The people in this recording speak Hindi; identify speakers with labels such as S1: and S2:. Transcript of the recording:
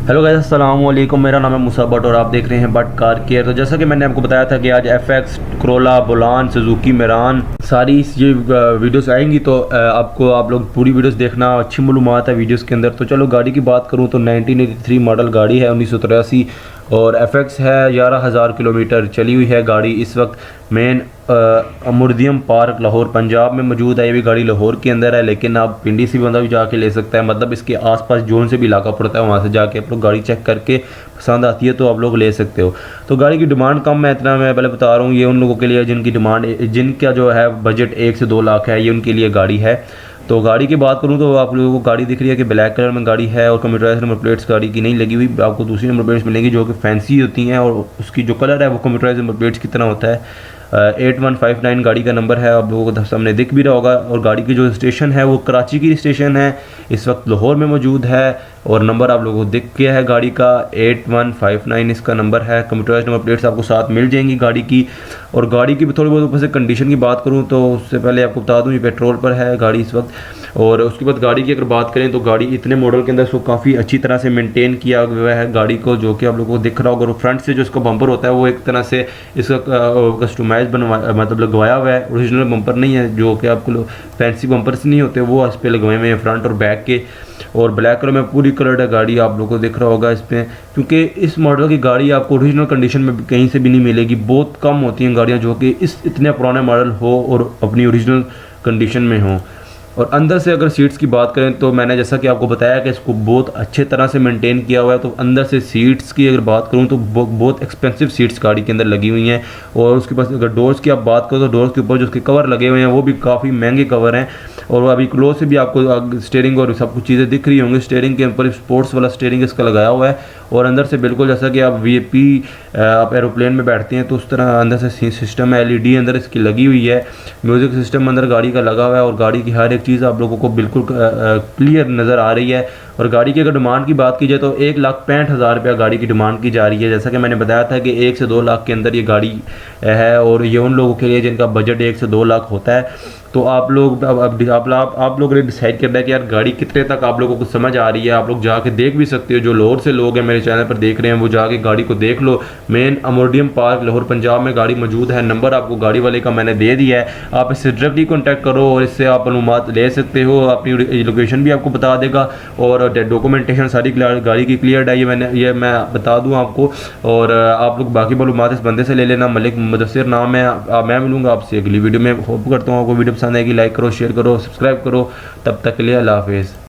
S1: हेलो गाइस, अस्सलाम वालेकुम। मेरा नाम है मुसा भट्ट और आप देख रहे हैं भट्ट कार केयर। तो जैसा कि मैंने आपको बताया था कि आज FX, Corolla, Bolan, Suzuki Mehran सारी ये वीडियोस आएंगी। तो आपको आप लोग पूरी वीडियोस देखना, अच्छी मालूमात है वीडियोस के अंदर। तो चलो गाड़ी की बात करूं तो 1983 मॉडल गाड़ी है, 1983, और एफएक्स है। 11,000 किलोमीटर चली हुई है गाड़ी। इस वक्त मेन अमुर्दियम पार्क लाहौर पंजाब में मौजूद है। ये भी गाड़ी लाहौर के अंदर है, लेकिन आप पिंडी से बंदा भी जाके ले सकता है, मतलब इसके आसपास जोन से भी इलाका पड़ता है, वहाँ से जाके आप लोग गाड़ी चेक करके पसंद आती है तो आप लोग ले सकते हो। तो गाड़ी की डिमांड कम है, इतना मैं पहले बता रहा हूँ। ये उन लोगों के लिए जिनकी डिमांड, जिनका जो है बजट 1 से 2 लाख है, ये उनके लिए गाड़ी है। तो गाड़ी की बात करूँ तो आप लोगों को गाड़ी दिख रही है कि ब्लैक कलर में गाड़ी है और कंप्यूटराइज नंबर प्लेट्स गाड़ी की नहीं लगी हुई। आपको दूसरी नंबर प्लेट्स मिलेंगी जो कि फैंसी होती हैं, और उसकी जो कलर है वो कंप्यूटराइज नंबर प्लेट्स की तरह होता है। 8159 गाड़ी का नंबर है, आप लोगों को सामने दिख भी रहा होगा। और गाड़ी की जो स्टेशन है वो कराची की स्टेशन है, इस वक्त लाहौर में मौजूद है। और नंबर आप लोगों को दिख गया है गाड़ी का, 8159 इसका नंबर है। कंप्यूटराइज नंबर प्लेट्स आपको साथ मिल जाएंगी गाड़ी की। और गाड़ी की थोड़ी बहुत ऊपर से कंडीशन की बात करूँ तो उससे पहले आपको बता दूँ, ये पेट्रोल पर है गाड़ी इस वक्त। और उसके बाद गाड़ी की अगर बात करें तो गाड़ी इतने मॉडल के अंदर इसको काफ़ी अच्छी तरह से मेंटेन किया हुआ है गाड़ी को, जो कि आप लोगों को दिख रहा होगा। और फ्रंट से जो इसका बम्पर होता है वो एक तरह से इसका कस्टमाइज बनवा मतलब लगवाया हुआ है, ओरिजिनल बम्पर नहीं है, जो कि आपको फैंसी बम्पर्स नहीं होते वो इस पर लगवाए हुए हैं फ्रंट और बैक के। और ब्लैक कलर में पूरी कलर्ड है गाड़ी, आप लोगों को दिख रहा होगा इस पर। क्योंकि इस मॉडल की गाड़ी आपको ओरिजिनल कंडीशन में कहीं से भी नहीं मिलेगी। बहुत कम होती हैं गाड़ियाँ जो कि इस इतने पुराने मॉडल हो और अपनी ओरिजिनल कंडीशन में हो। और अंदर से अगर सीट्स की बात करें तो मैंने जैसा कि आपको बताया कि इसको बहुत अच्छे तरह से मेंटेन किया हुआ है। तो अंदर से सीट्स की अगर बात करूं तो बहुत एक्सपेंसिव सीट्स गाड़ी के अंदर लगी हुई हैं। और उसके पास अगर डोर्स की आप बात करो तो डोर्स के ऊपर जो उसके कवर लगे हुए हैं वो भी काफ़ी महंगे कवर हैं। और अभी क्लोज से भी आपको स्टीयरिंग और सब कुछ चीज़ें दिख रही होंगी। स्टीयरिंग के ऊपर स्पोर्ट्स वाला स्टीयरिंग इसका लगाया हुआ है। और अंदर से बिल्कुल जैसा कि आप वीआईपी आप एरोप्लेन में बैठते हैं तो उस तरह अंदर से सिस्टम है, एलईडी अंदर इसकी लगी हुई है, म्यूज़िक सिस्टम अंदर गाड़ी का लगा हुआ है। और गाड़ी की हर एक चीज़ आप लोगों को बिल्कुल क्लियर नज़र आ रही है। और गाड़ी की अगर डिमांड की बात की जाए तो 1,65,000 रुपया गाड़ी की डिमांड की जा रही है। जैसा कि मैंने बताया था कि 1 से 2 लाख के अंदर ये गाड़ी है, और ये उन लोगों के लिए जिनका बजट 1 से 2 लाख होता है। तो आप लोग आप लोगों ने डिसाइड करना है कि यार गाड़ी कितने तक आप लोगों को समझ आ रही है। आप लोग जाके देख भी सकते हो, जो लाहौर से लोग हैं मेरे चैनल पर देख रहे हैं वो जाके गाड़ी को देख लो। मेन अमुर्दियम पार्क लाहौर पंजाब में गाड़ी मौजूद है। नंबर आपको गाड़ी वाले का मैंने दे दिया है, आप इससे डायरेक्टली कॉन्टैक्ट करो और इससे आप मालूमात ले सकते हो। अपनी लोकेशन भी आपको बता देगा और डॉक्यूमेंटेशन सारी गाड़ी की क्लियर है, ये मैं बता दूं आपको। और आप लोग बाकी मालूमात इस बंदे से ले लेना, मलिक मुदस्सिर नाम है। मैं मिलूंगा आपसे अगली वीडियो में। होप करता हूँ आपको वीडियो पसंद आएगी। लाइक करो, शेयर करो, सब्सक्राइब करो। तब तक के लिए अल्लाह हाफिज़।